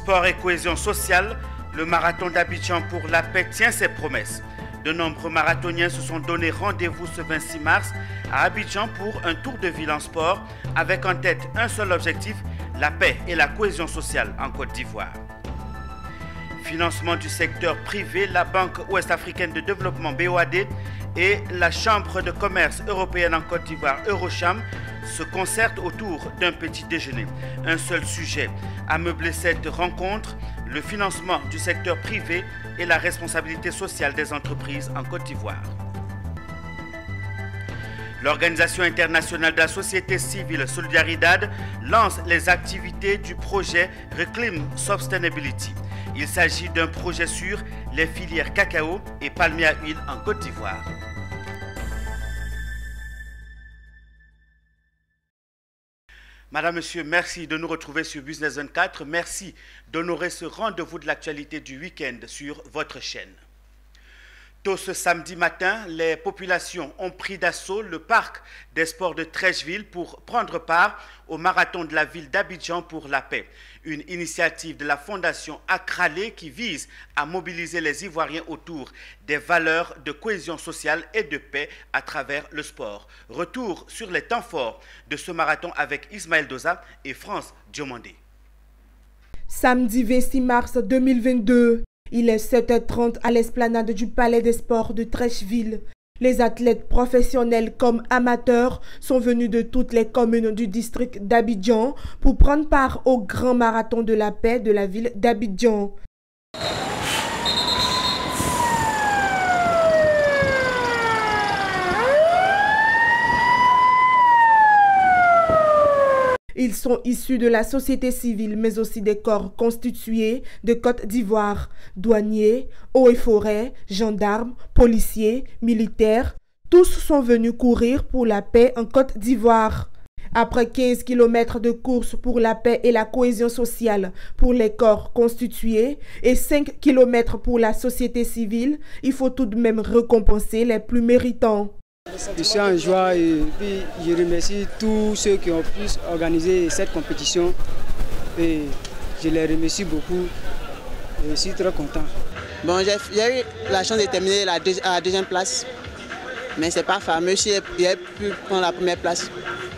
Sport et cohésion sociale, le marathon d'Abidjan pour la paix tient ses promesses. De nombreux marathoniens se sont donné rendez-vous ce 26 mars à Abidjan pour un tour de ville en sport avec en tête un seul objectif, la paix et la cohésion sociale en Côte d'Ivoire. Financement du secteur privé, la Banque ouest-africaine de développement BOAD et la Chambre de commerce européenne en Côte d'Ivoire Eurocham se concertent autour d'un petit déjeuner. Un seul sujet a meublé cette rencontre, le financement du secteur privé et la responsabilité sociale des entreprises en Côte d'Ivoire. L'Organisation internationale de la société civile Solidaridad lance les activités du projet Reclaim Sustainability. Il s'agit d'un projet sur les filières cacao et palmier à huile en Côte d'Ivoire. Madame, Monsieur, merci de nous retrouver sur Business 24. Merci d'honorer ce rendez-vous de l'actualité du week-end sur votre chaîne. Tôt ce samedi matin, les populations ont pris d'assaut le parc des sports de Treichville pour prendre part au marathon de la ville d'Abidjan pour la paix. Une initiative de la Fondation Akralé qui vise à mobiliser les Ivoiriens autour des valeurs de cohésion sociale et de paix à travers le sport. Retour sur les temps forts de ce marathon avec Ismaël Doza et France Diomandé. Samedi 26 mars 2022. Il est 7h30 à l'esplanade du Palais des Sports de Treichville. Les athlètes professionnels comme amateurs sont venus de toutes les communes du district d'Abidjan pour prendre part au grand marathon de la paix de la ville d'Abidjan. Ils sont issus de la société civile, mais aussi des corps constitués de Côte d'Ivoire, douaniers, eaux et forêts, gendarmes, policiers, militaires. Tous sont venus courir pour la paix en Côte d'Ivoire. Après 15 km de course pour la paix et la cohésion sociale pour les corps constitués et 5 km pour la société civile, il faut tout de même récompenser les plus méritants. Je suis en joie et puis je remercie tous ceux qui ont pu organiser cette compétition et je les remercie beaucoup et je suis très content. Bon, j'ai eu la chance de terminer à la deuxième place, mais ce n'est pas fameux si j'ai pu prendre la première place,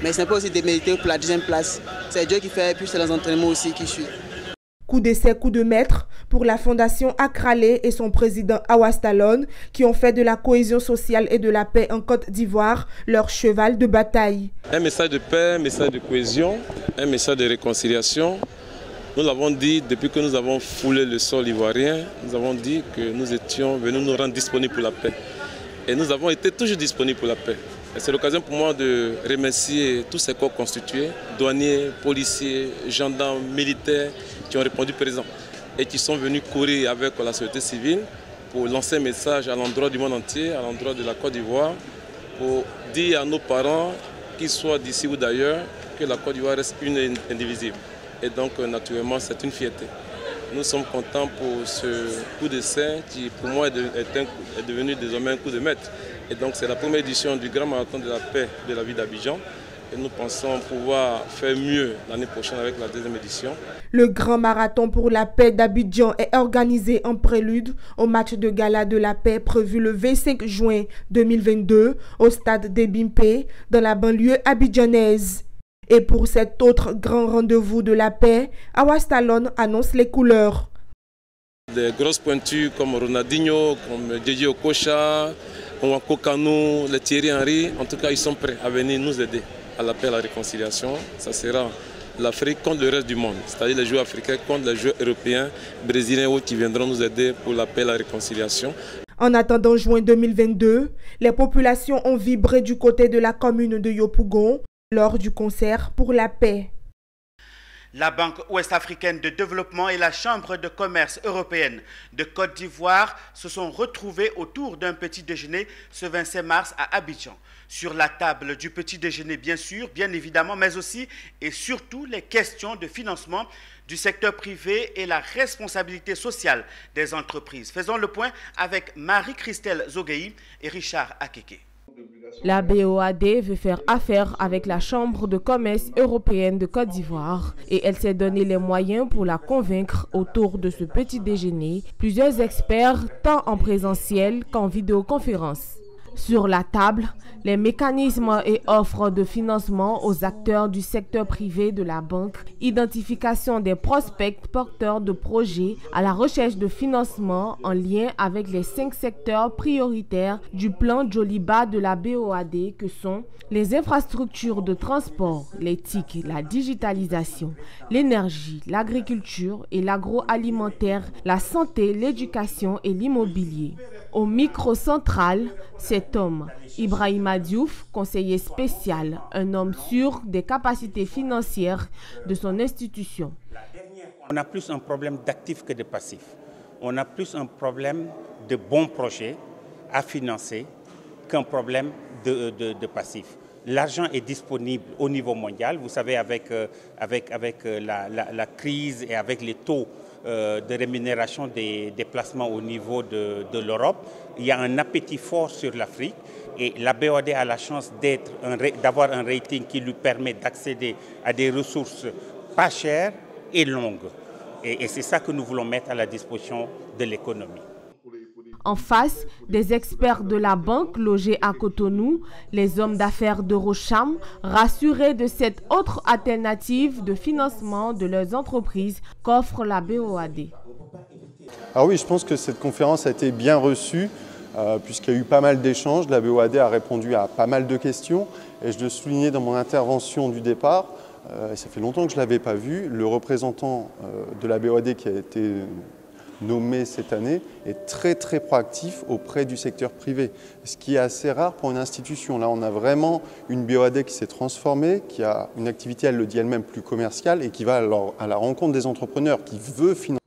mais ce n'est pas aussi démérité pour la deuxième place. C'est Dieu qui fait, puis c'est les entraînements aussi qui suivent. Coup d'essai, coup de maître pour la Fondation Akralé et son président Awastalon qui ont fait de la cohésion sociale et de la paix en Côte d'Ivoire leur cheval de bataille. Un message de paix, un message de cohésion, un message de réconciliation. Nous l'avons dit depuis que nous avons foulé le sol ivoirien, nous avons dit que nous étions venus nous rendre disponibles pour la paix. Et nous avons été toujours disponibles pour la paix. C'est l'occasion pour moi de remercier tous ces corps constitués, douaniers, policiers, gendarmes, militaires, qui ont répondu présent et qui sont venus courir avec la société civile pour lancer un message à l'endroit du monde entier, à l'endroit de la Côte d'Ivoire, pour dire à nos parents, qu'ils soient d'ici ou d'ailleurs, que la Côte d'Ivoire reste une et indivisible. Et donc, naturellement, c'est une fierté. Nous sommes contents pour ce coup d'essai qui, pour moi, est devenu désormais un coup de maître. Et donc, c'est la première édition du Grand Marathon de la paix de la ville d'Abidjan. Et nous pensons pouvoir faire mieux l'année prochaine avec la deuxième édition. Le Grand Marathon pour la paix d'Abidjan est organisé en prélude au match de gala de la paix prévu le 25 juin 2022 au stade d'Ebimpe dans la banlieue abidjanaise. Et pour cet autre grand rendez-vous de la paix, Awastalon annonce les couleurs. Des grosses pointures comme Ronaldinho, comme Didier Okocha, Nwako Kanu, les Thierry Henry, en tout cas ils sont prêts à venir nous aider à la paix et à la réconciliation. Ça sera l'Afrique contre le reste du monde, c'est-à-dire les joueurs africains contre les joueurs européens, brésiliens ou qui viendront nous aider pour la paix et la réconciliation. En attendant juin 2022, les populations ont vibré du côté de la commune de Yopougon lors du concert pour la paix. La Banque ouest-africaine de développement et la Chambre de commerce européenne de Côte d'Ivoire se sont retrouvés autour d'un petit déjeuner ce 25 mars à Abidjan. Sur la table du petit déjeuner, bien sûr, bien évidemment, mais aussi et surtout les questions de financement du secteur privé et la responsabilité sociale des entreprises. Faisons le point avec Marie-Christelle Zogueï et Richard Akeke. La BOAD veut faire affaire avec la Chambre de commerce européenne de Côte d'Ivoire et elle s'est donné les moyens pour la convaincre autour de ce petit déjeuner. Plusieurs experts, tant en présentiel qu'en vidéoconférence. Sur la table, les mécanismes et offres de financement aux acteurs du secteur privé de la banque, identification des prospects porteurs de projets à la recherche de financement en lien avec les 5 secteurs prioritaires du plan Joliba de la BOAD que sont les infrastructures de transport, les TIC, la digitalisation, l'énergie, l'agriculture et l'agroalimentaire, la santé, l'éducation et l'immobilier. Au micro central, cet homme, Ibrahima Diouf, conseiller spécial, un homme sûr des capacités financières de son institution. On a plus un problème d'actifs que de passifs. On a plus un problème de bons projets à financer qu'un problème de passifs. L'argent est disponible au niveau mondial. Vous savez, avec la crise et avec les taux de rémunération des placements au niveau de l'Europe, il y a un appétit fort sur l'Afrique et la BOAD a la chance d'avoir un rating qui lui permet d'accéder à des ressources pas chères et longues. Et c'est ça que nous voulons mettre à la disposition de l'économie. En face, des experts de la banque logés à Cotonou, les hommes d'affaires d'Eurocham, rassurés de cette autre alternative de financement de leurs entreprises qu'offre la BOAD. Ah oui, je pense que cette conférence a été bien reçue, puisqu'il y a eu pas mal d'échanges. La BOAD a répondu à pas mal de questions. Et je le soulignais dans mon intervention du départ, ça fait longtemps que je ne l'avais pas vu, le représentant de la BOAD qui a été nommé cette année est très proactif auprès du secteur privé, ce qui est assez rare pour une institution. Là, on a vraiment une BOAD qui s'est transformée, qui a une activité, elle le dit elle-même, plus commerciale et qui va à la rencontre des entrepreneurs, qui veut financer.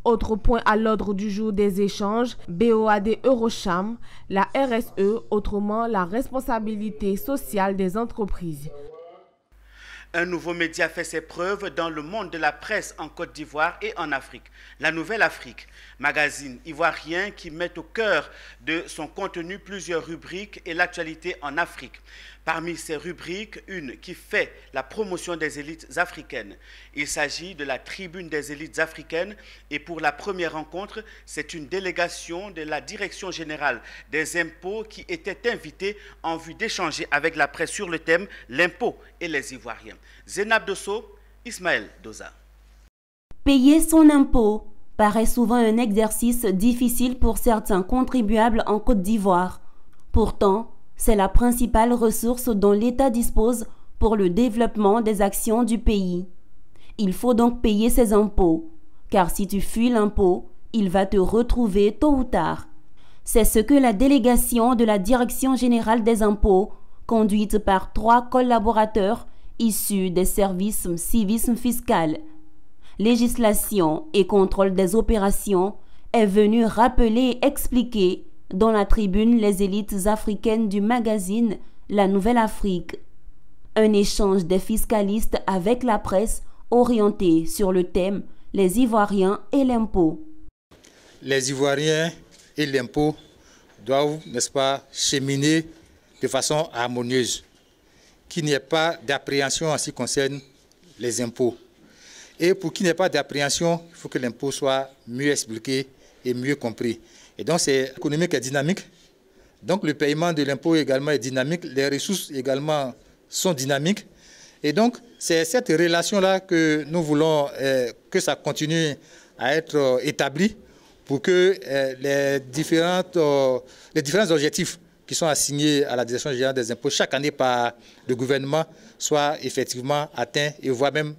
Autre point à l'ordre du jour des échanges, BOAD Eurocham, la RSE, autrement la responsabilité sociale des entreprises. Un nouveau média fait ses preuves dans le monde de la presse en Côte d'Ivoire et en Afrique. La Nouvelle Afrique, magazine ivoirien qui met au cœur de son contenu plusieurs rubriques et l'actualité en Afrique. Parmi ces rubriques, une qui fait la promotion des élites africaines. Il s'agit de la Tribune des élites africaines et pour la première rencontre, c'est une délégation de la Direction générale des impôts qui était invitée en vue d'échanger avec la presse sur le thème « L'impôt et les Ivoiriens ». Zénab Dosso, Ismaël Doza. Payer son impôt paraît souvent un exercice difficile pour certains contribuables en Côte d'Ivoire. Pourtant, c'est la principale ressource dont l'État dispose pour le développement des actions du pays. Il faut donc payer ses impôts, car si tu fuis l'impôt, il va te retrouver tôt ou tard. C'est ce que la délégation de la Direction générale des impôts, conduite par 3 collaborateurs issus des services civisme fiscal, législation et contrôle des opérations, est venue rappeler et expliquer dans la tribune les élites africaines du magazine La Nouvelle Afrique. Un échange des fiscalistes avec la presse orienté sur le thème « Les Ivoiriens et l'impôt ». Les Ivoiriens et l'impôt doivent, n'est-ce pas, cheminer de façon harmonieuse, qu'il n'y ait pas d'appréhension en ce qui concerne les impôts. Et pour qu'il n'y ait pas d'appréhension, il faut que l'impôt soit mieux expliqué et mieux compris. Et donc, c'est économique et dynamique. Donc, le paiement de l'impôt également est dynamique. Les ressources également sont dynamiques. Et donc, c'est cette relation-là que nous voulons que ça continue à être établi pour que les différents objectifs qui sont assignés à la Direction générale des impôts chaque année par le gouvernement soient effectivement atteints et voire même.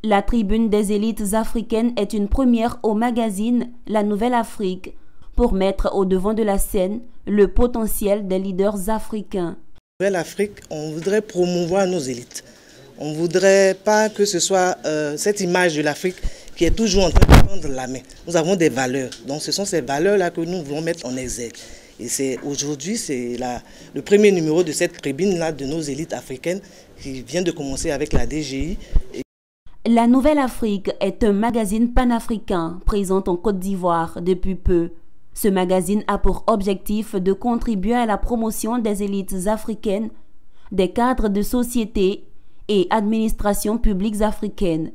La tribune des élites africaines est une première au magazine La Nouvelle Afrique, pour mettre au devant de la scène le potentiel des leaders africains. Nouvelle Afrique, on voudrait promouvoir nos élites. On ne voudrait pas que ce soit cette image de l'Afrique qui est toujours en train de prendre la main. Nous avons des valeurs, donc ce sont ces valeurs-là que nous voulons mettre en exergue. Et aujourd'hui, c'est le premier numéro de cette tribune-là de nos élites africaines qui vient de commencer avec la DGI. La Nouvelle Afrique est un magazine panafricain présent en Côte d'Ivoire depuis peu. Ce magazine a pour objectif de contribuer à la promotion des élites africaines, des cadres de société et administrations publiques africaines.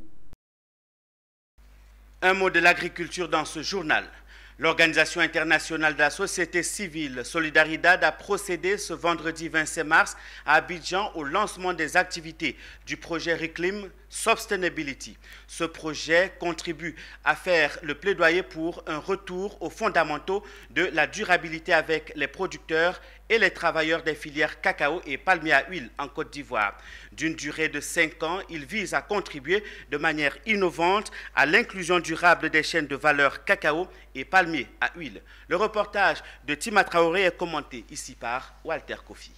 Un mot de l'agriculture dans ce journal. L'Organisation internationale de la société civile Solidaridad a procédé ce vendredi 25 mars à Abidjan au lancement des activités du projet Reclaim Sustainability. Ce projet contribue à faire le plaidoyer pour un retour aux fondamentaux de la durabilité avec les producteurs et les travailleurs des filières cacao et palmier à huile en Côte d'Ivoire. D'une durée de 5 ans, il vise à contribuer de manière innovante à l'inclusion durable des chaînes de valeur cacao et palmier à huile. Le reportage de Tima Traoré est commenté ici par Walter Kofi.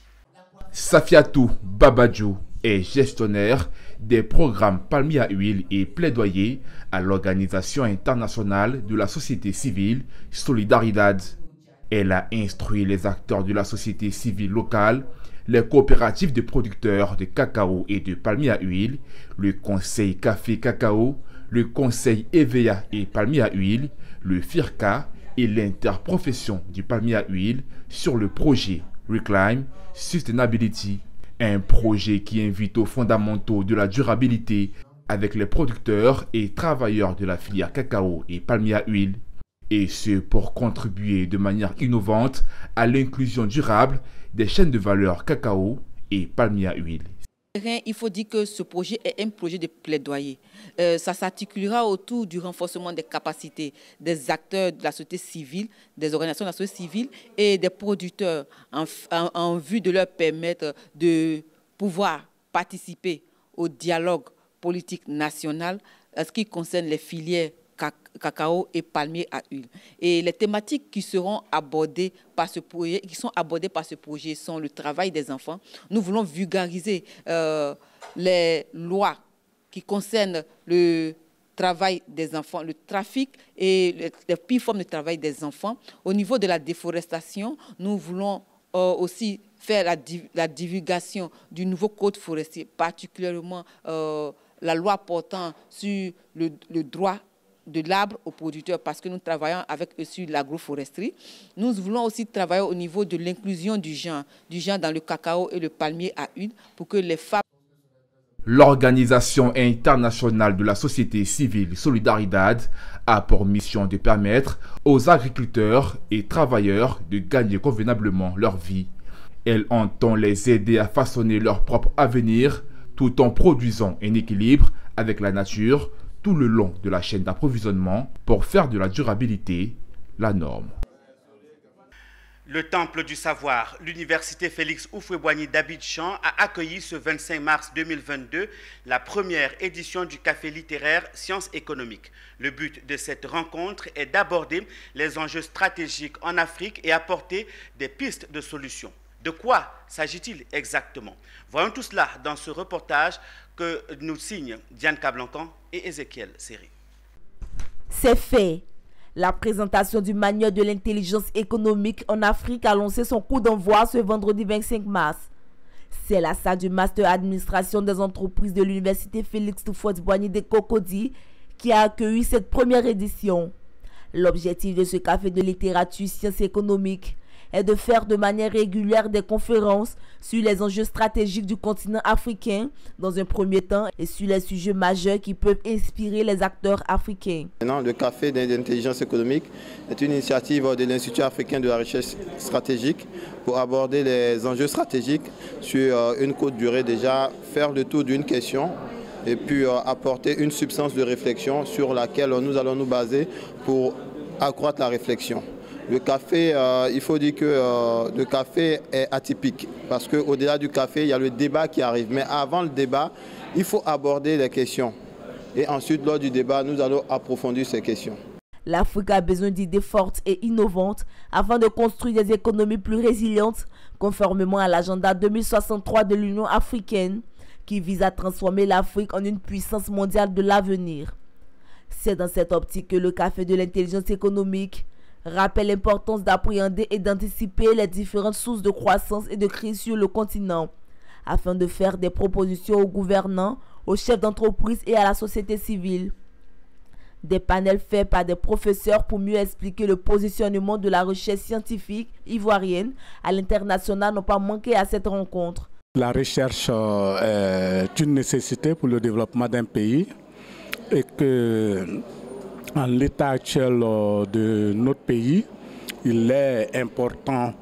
Safiatou Babadjou est gestionnaire des programmes palmier à huile et plaidoyer à l'Organisation internationale de la société civile Solidaridad. Elle a instruit les acteurs de la société civile locale, les coopératives de producteurs de cacao et de palmier à huile, le Conseil Café Cacao, le Conseil EVEA et palmier à huile, le FIRCA et l'interprofession du palmier à huile sur le projet Reclaim Sustainability, un projet qui invite aux fondamentaux de la durabilité avec les producteurs et travailleurs de la filière cacao et palmier à huile, et ce pour contribuer de manière innovante à l'inclusion durable des chaînes de valeur cacao et palmier à huile. Il faut dire que ce projet est un projet de plaidoyer. Ça s'articulera autour du renforcement des capacités des acteurs de la société civile, des organisations de la société civile et des producteurs en vue de leur permettre de pouvoir participer au dialogue politique national en ce qui concerne les filières cacao et palmier à huile. Et les thématiques qui seront abordées par ce projet, sont le travail des enfants. Nous voulons vulgariser les lois qui concernent le travail des enfants, le trafic et les pires formes de travail des enfants. Au niveau de la déforestation, nous voulons aussi faire la divulgation du nouveau code forestier, particulièrement la loi portant sur le droit de l'arbre aux producteurs, parce que nous travaillons avec eux sur l'agroforesterie. Nous voulons aussi travailler au niveau de l'inclusion du genre dans le cacao et le palmier à huile pour que les femmes... L'Organisation internationale de la société civile Solidaridad a pour mission de permettre aux agriculteurs et travailleurs de gagner convenablement leur vie. Elle entend les aider à façonner leur propre avenir tout en produisant un équilibre avec la nature tout le long de la chaîne d'approvisionnement pour faire de la durabilité la norme. Le Temple du Savoir, l'Université Félix Houphouët-Boigny d'Abidjan a accueilli ce 25 mars 2022 la première édition du Café littéraire Sciences économiques. Le but de cette rencontre est d'aborder les enjeux stratégiques en Afrique et apporter des pistes de solutions. De quoi s'agit-il exactement? Voyons tout cela dans ce reportage que nous signent Diane Cablancan et Ézéchiel Seri. C'est fait. La présentation du manuel de l'intelligence économique en Afrique a lancé son coup d'envoi ce vendredi 25 mars. C'est la salle du Master Administration des entreprises de l'Université Félix Houphouët-Boigny de Cocody qui a accueilli cette première édition. L'objectif de ce café de littérature sciences économiques est de faire de manière régulière des conférences sur les enjeux stratégiques du continent africain dans un premier temps et sur les sujets majeurs qui peuvent inspirer les acteurs africains. Maintenant, le Café d'intelligence économique est une initiative de l'Institut africain de la recherche stratégique pour aborder les enjeux stratégiques sur une courte durée, déjà faire le tour d'une question et puis apporter une substance de réflexion sur laquelle nous allons nous baser pour accroître la réflexion. Le café, il faut dire que le café est atypique parce qu'au-delà du café, il y a le débat qui arrive. Mais avant le débat, il faut aborder les questions. Et ensuite, lors du débat, nous allons approfondir ces questions. L'Afrique a besoin d'idées fortes et innovantes afin de construire des économies plus résilientes, conformément à l'agenda 2063 de l'Union africaine, qui vise à transformer l'Afrique en une puissance mondiale de l'avenir. C'est dans cette optique que le Café de l'intelligence économique rappelle l'importance d'appréhender et d'anticiper les différentes sources de croissance et de crise sur le continent, afin de faire des propositions aux gouvernants, aux chefs d'entreprise et à la société civile. Des panels faits par des professeurs pour mieux expliquer le positionnement de la recherche scientifique ivoirienne à l'international n'ont pas manqué à cette rencontre. La recherche est une nécessité pour le développement d'un pays et que, en l'état actuel de notre pays, il est important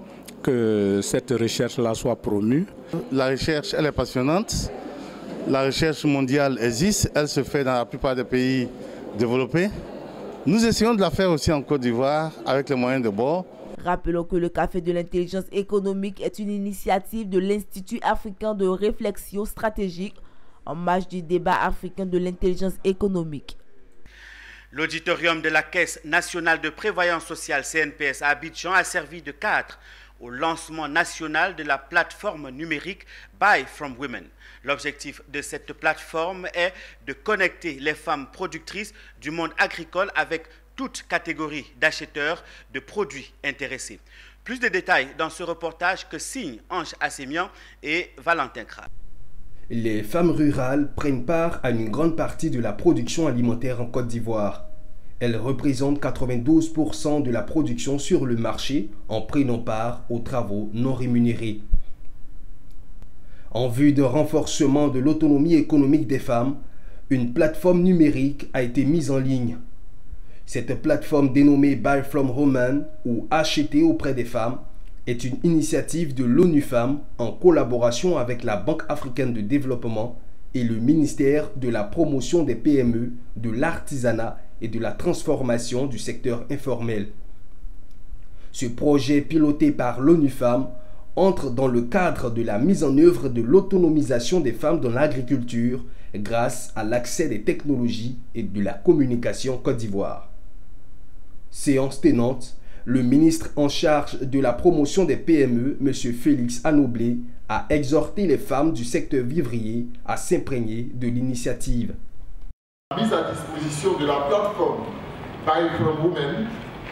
que cette recherche-là soit promue. La recherche, elle est passionnante. La recherche mondiale existe, elle se fait dans la plupart des pays développés. Nous essayons de la faire aussi en Côte d'Ivoire avec les moyens de bord. Rappelons que le Café de l'intelligence économique est une initiative de l'Institut africain de réflexion stratégique en marge du débat africain de l'intelligence économique. L'auditorium de la Caisse nationale de prévoyance sociale CNPS à Abidjan a servi de cadre au lancement national de la plateforme numérique Buy from Women. L'objectif de cette plateforme est de connecter les femmes productrices du monde agricole avec toute catégorie d'acheteurs de produits intéressés. Plus de détails dans ce reportage que signent Ange Assémian et Valentin Kra. Les femmes rurales prennent part à une grande partie de la production alimentaire en Côte d'Ivoire. Elles représentent 92% de la production sur le marché en prenant part aux travaux non rémunérés. En vue d'un renforcement de l'autonomie économique des femmes, une plateforme numérique a été mise en ligne. Cette plateforme dénommée Buy from Women ou Acheter auprès des femmes est une initiative de l'ONU Femmes en collaboration avec la Banque africaine de développement et le ministère de la promotion des PME, de l'artisanat et de la transformation du secteur informel. Ce projet piloté par l'ONU Femmes entre dans le cadre de la mise en œuvre de l'autonomisation des femmes dans l'agriculture grâce à l'accès des technologies et de la communication Côte d'Ivoire. Séance tenante, le ministre en charge de la promotion des PME, M. Félix Anoblé, a exhorté les femmes du secteur vivrier à s'imprégner de l'initiative. La mise à disposition de la plateforme Buy from Women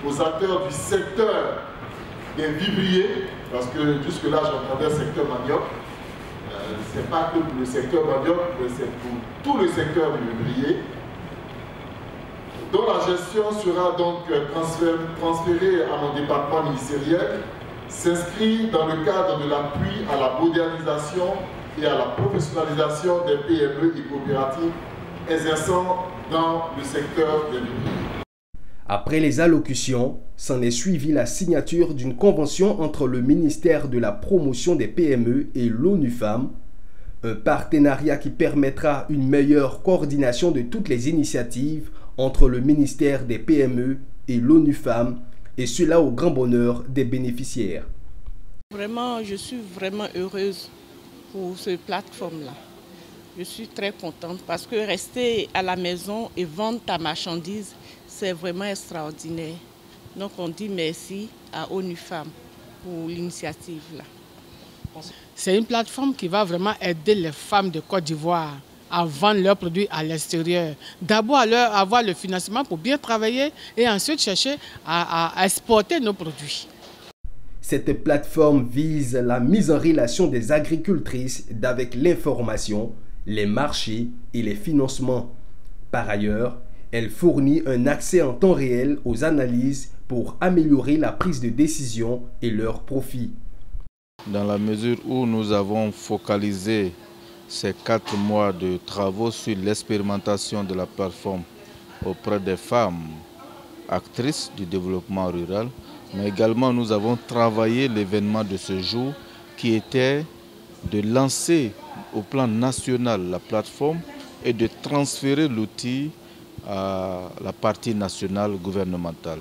aux acteurs du secteur des vivriers, parce que jusque-là j'entendais secteur manioc, ce n'est pas que pour le secteur manioc, mais c'est pour tout le secteur du vivrier, dont la gestion sera donc transférée à mon département ministériel, s'inscrit dans le cadre de l'appui à la modernisation et à la professionnalisation des PME et coopératives exerçant dans le secteur des vivriers. Après les allocutions, s'en est suivi la signature d'une convention entre le ministère de la promotion des PME et l'ONU Femmes, un partenariat qui permettra une meilleure coordination de toutes les initiatives entre le ministère des PME et l'ONU Femmes, et cela au grand bonheur des bénéficiaires. Vraiment, je suis vraiment heureuse pour cette plateforme-là. Je suis très contente parce que rester à la maison et vendre ta marchandise, c'est vraiment extraordinaire. Donc on dit merci à ONU Femmes pour l'initiative là. C'est une plateforme qui va vraiment aider les femmes de Côte d'Ivoire à vendre leurs produits à l'extérieur. D'abord à avoir le financement pour bien travailler et ensuite chercher à exporter nos produits. Cette plateforme vise la mise en relation des agricultrices avec l'information, les marchés et les financements. Par ailleurs, elle fournit un accès en temps réel aux analyses pour améliorer la prise de décision et leurs profits. Dans la mesure où nous avons focalisé ces 4 mois de travaux sur l'expérimentation de la plateforme auprès des femmes actrices du développement rural, mais également nous avons travaillé l'événement de ce jour qui était de lancer au plan national la plateforme et de transférer l'outil à la partie nationale gouvernementale.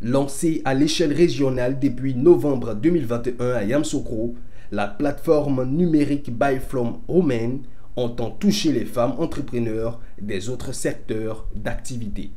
Lancée à l'échelle régionale depuis novembre 2021 à Yamoussoukro, la plateforme numérique Buy from Women entend toucher les femmes entrepreneurs des autres secteurs d'activité.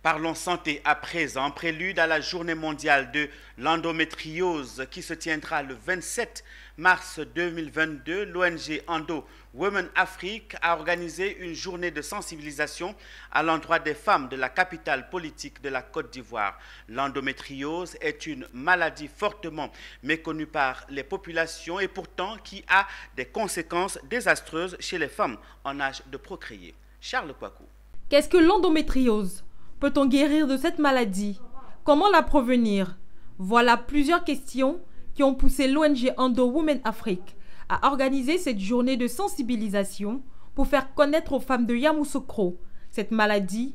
Parlons santé à présent, prélude à la journée mondiale de l'endométriose qui se tiendra le 27 mars 2022. L'ONG Endo Women Afrique a organisé une journée de sensibilisation à l'endroit des femmes de la capitale politique de la Côte d'Ivoire. L'endométriose est une maladie fortement méconnue par les populations et pourtant qui a des conséquences désastreuses chez les femmes en âge de procréer. Charles Kouakou. Qu'est-ce que l'endométriose? Peut-on guérir de cette maladie? Comment la prévenir? Voilà plusieurs questions qui ont poussé l'ONG Endo Women Afrique à organiser cette journée de sensibilisation pour faire connaître aux femmes de Yamoussoukro cette maladie,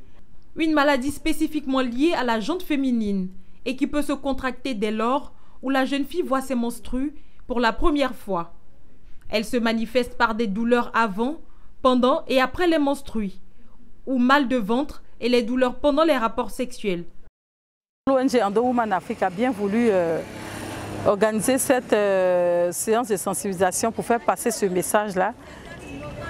une maladie spécifiquement liée à la jante féminine et qui peut se contracter dès lors où la jeune fille voit ses menstrues pour la première fois. Elle se manifeste par des douleurs avant, pendant et après les menstrues, ou mal de ventre et les douleurs pendant les rapports sexuels. L'ONG Endo Women Afrique a bien voulu organiser cette séance de sensibilisation pour faire passer ce message-là,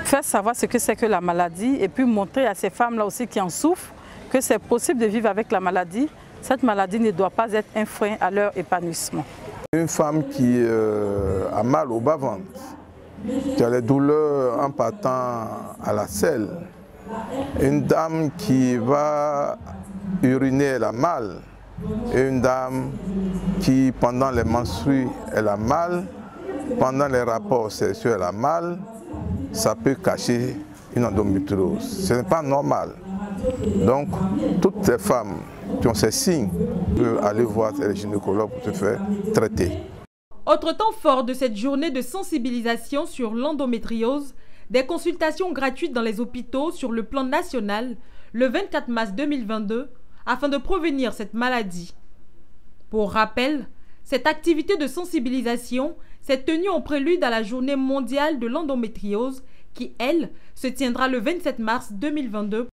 faire savoir ce que c'est que la maladie et puis montrer à ces femmes-là aussi qui en souffrent que c'est possible de vivre avec la maladie. Cette maladie ne doit pas être un frein à leur épanouissement. Une femme qui a mal au bas-ventre, qui a les douleurs en partant à la selle, une dame qui va uriner, elle a mal, et une dame qui pendant les menstrues, elle a mal, pendant les rapports sexuels, elle a mal, ça peut cacher une endométriose. Ce n'est pas normal. Donc, toutes les femmes qui ont ces signes peuvent aller voir les gynécologues pour se faire traiter. Autre temps fort de cette journée de sensibilisation sur l'endométriose, des consultations gratuites dans les hôpitaux sur le plan national le 24 mars 2022 afin de prévenir cette maladie. Pour rappel, cette activité de sensibilisation s'est tenue en prélude à la journée mondiale de l'endométriose qui, elle, se tiendra le 27 mars 2022.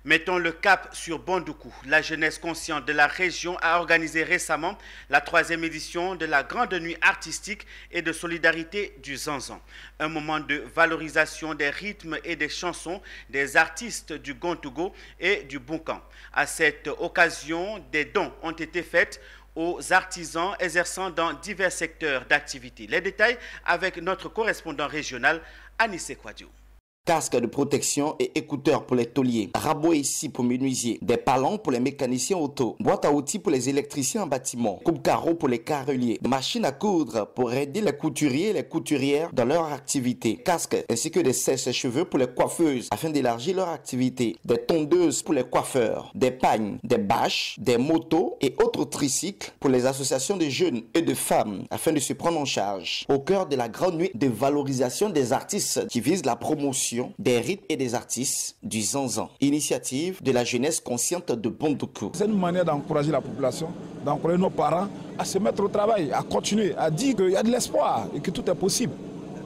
Mettons le cap sur Bondoukou. La jeunesse consciente de la région a organisé récemment la 3e édition de la Grande Nuit artistique et de solidarité du Zanzan. Un moment de valorisation des rythmes et des chansons des artistes du Gontougo et du Bunkan. À cette occasion, des dons ont été faits aux artisans exerçant dans divers secteurs d'activité. Les détails avec notre correspondant régional, Anissé Kouadio. Casques de protection et écouteurs pour les tauliers, rabots ici pour menuisiers, des palons pour les mécaniciens auto, boîtes à outils pour les électriciens en bâtiment, coupe-carreaux pour les carreliers, des machines à coudre pour aider les couturiers et les couturières dans leur activité, casques ainsi que des sèche-cheveux pour les coiffeuses afin d'élargir leur activité, des tondeuses pour les coiffeurs, des pagnes, des bâches, des motos et autres tricycles pour les associations de jeunes et de femmes afin de se prendre en charge. Au cœur de la grande nuit de valorisation des artistes qui vise la promotion des rythmes et des artistes du Zanzan. Initiative de la jeunesse consciente de Bondoukou. C'est une manière d'encourager la population, d'encourager nos parents à se mettre au travail, à continuer, à dire qu'il y a de l'espoir et que tout est possible.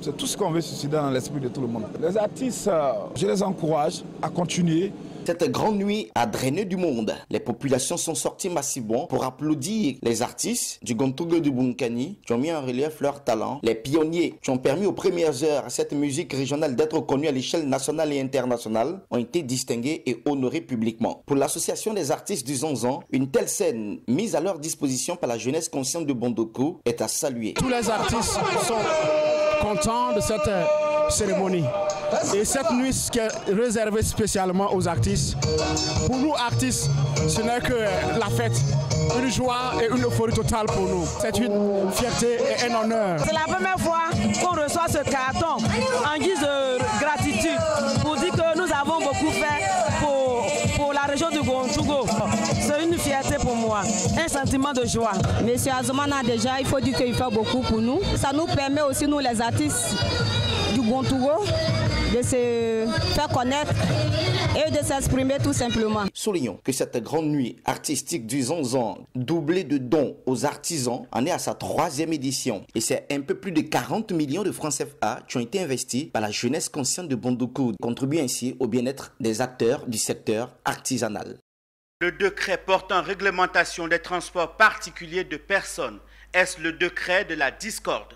C'est tout ce qu'on veut susciter dans l'esprit de tout le monde. Les artistes, je les encourage à continuer. Cette grande nuit a drainé du monde. Les populations sont sorties massivement pour applaudir les artistes du Gontougo du Bunkani qui ont mis en relief leur talent, les pionniers qui ont permis aux premières heures à cette musique régionale d'être connue à l'échelle nationale et internationale ont été distingués et honorés publiquement. Pour l'association des artistes du Zanzan, une telle scène mise à leur disposition par la jeunesse consciente de Bondoukou est à saluer. Tous les artistes sont contents de cette cérémonie. Et cette nuit qui est réservée spécialement aux artistes, pour nous artistes, ce n'est que la fête, une joie et une euphorie totale pour nous. C'est une fierté et un honneur. C'est la première fois qu'on reçoit ce carton en guise de gratitude pour dire que nous avons beaucoup fait pour la région du Gontougo. C'est une fierté pour moi, un sentiment de joie. Monsieur Azumana, déjà, il faut dire qu'il fait beaucoup pour nous. Ça nous permet aussi, nous les artistes du Gontougo, de se faire connaître et de s'exprimer tout simplement. Soulignons que cette grande nuit artistique du Zanzan, doublée de dons aux artisans, en est à sa 3e édition. Et c'est un peu plus de 40 millions de francs CFA qui ont été investis par la jeunesse consciente de Bondoukou, contribuant ainsi au bien-être des acteurs du secteur artisanal. Le décret portant réglementation des transports particuliers de personnes, est-ce le décret de la discorde?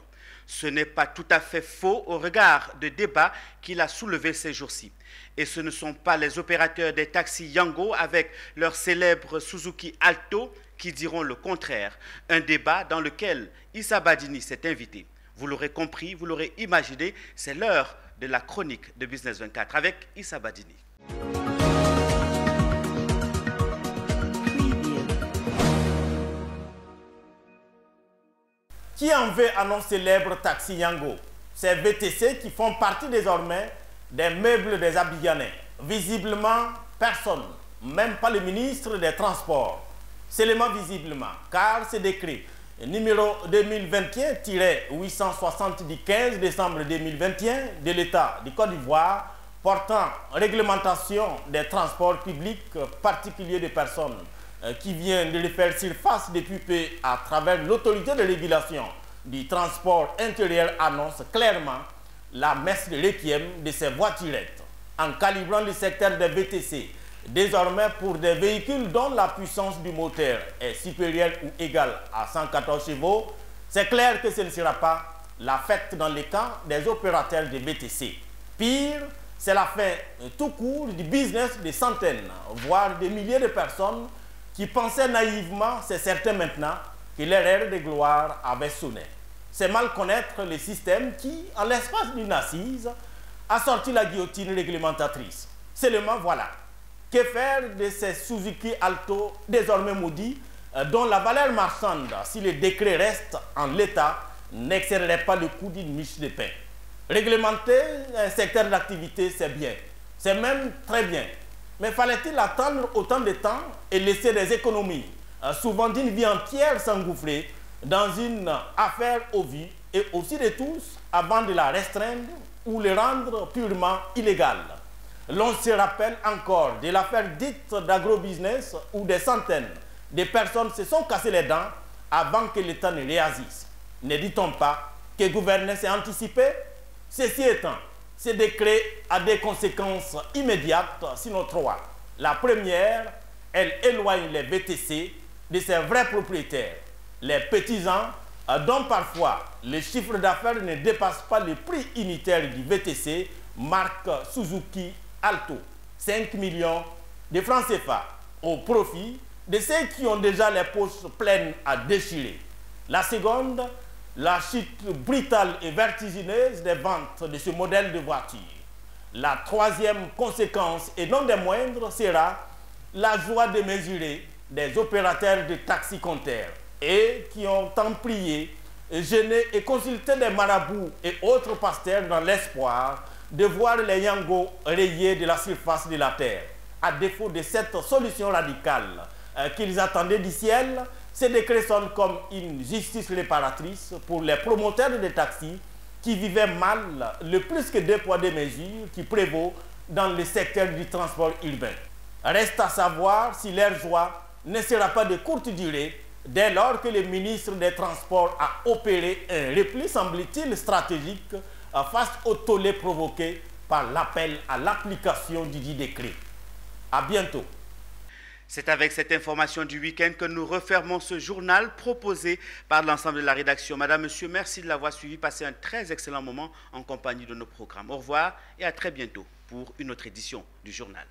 Ce n'est pas tout à fait faux au regard de débats qu'il a soulevés ces jours-ci. Et ce ne sont pas les opérateurs des taxis Yango avec leur célèbre Suzuki Alto qui diront le contraire. Un débat dans lequel Issa Badini s'est invité. Vous l'aurez compris, vous l'aurez imaginé, c'est l'heure de la chronique de Business 24 avec Issa Badini. Qui en veut à nos célèbres taxis Yango? Ces VTC qui font partie désormais des meubles des Abidjanais. Visiblement, personne, même pas le ministre des Transports. Seulement visiblement, car ce décret numéro 2021-860 du 15 décembre 2021 de l'État du Côte d'Ivoire portant réglementation des transports publics particuliers de personnes qui vient de le faire surface depuis peu à travers l'autorité de régulation du transport intérieur annonce clairement la messe de requiem de ces voiturettes en calibrant le secteur des VTC. Désormais, pour des véhicules dont la puissance du moteur est supérieure ou égale à 114 chevaux, c'est clair que ce ne sera pas la fête dans les cas des opérateurs de VTC. Pire, c'est la fin tout court du business de centaines, voire des milliers de personnes qui pensaient naïvement, c'est certain maintenant, que leur ère de gloire avait sonné. C'est mal connaître le système qui, en l'espace d'une assise, a sorti la guillotine réglementatrice. Seulement voilà. Que faire de ces Suzuki Alto désormais maudits, dont la valeur marchande, si le décret reste en l'état, n'excéderait pas le coût d'une miche de pain? Réglementer un secteur d'activité, c'est bien. C'est même très bien. Mais fallait-il attendre autant de temps et laisser des économies, souvent d'une vie entière s'engouffrer dans une affaire au vu et aussi de tous, avant de la restreindre ou le rendre purement illégale? L'on se rappelle encore de l'affaire dite d'agrobusiness où des centaines de personnes se sont cassées les dents avant que l'État ne réagisse. Ne dit-on pas que gouverner c'est anticiper? Ceci étant, ce décret a des conséquences immédiates, sinon trois. La première, elle éloigne les VTC de ses vrais propriétaires, les paysans dont parfois le chiffre d'affaires ne dépasse pas le prix unitaire du VTC, marque Suzuki Alto, 5 millions de francs CFA, au profit de ceux qui ont déjà les poches pleines à déchirer. La seconde, la chute brutale et vertigineuse des ventes de ce modèle de voiture. La troisième conséquence, et non des moindres, sera la joie démesurée des opérateurs de taxi-compteurs et qui ont tant prié, gêné et consulté des marabouts et autres pasteurs dans l'espoir de voir les Yango rayés de la surface de la terre. À défaut de cette solution radicale qu'ils attendaient du ciel, ces décrets sonne comme une justice réparatrice pour les promoteurs de taxis qui vivaient mal le plus que deux poids deux mesures qui prévaut dans le secteur du transport urbain. Reste à savoir si leur joie ne sera pas de courte durée dès lors que le ministre des Transports a opéré un repli, semble-t-il, stratégique face au tollé provoqué par l'appel à l'application du dit décret. À bientôt. C'est avec cette information du week-end que nous refermons ce journal proposé par l'ensemble de la rédaction. Madame, Monsieur, merci de l'avoir suivi. Passez un très excellent moment en compagnie de nos programmes. Au revoir et à très bientôt pour une autre édition du journal.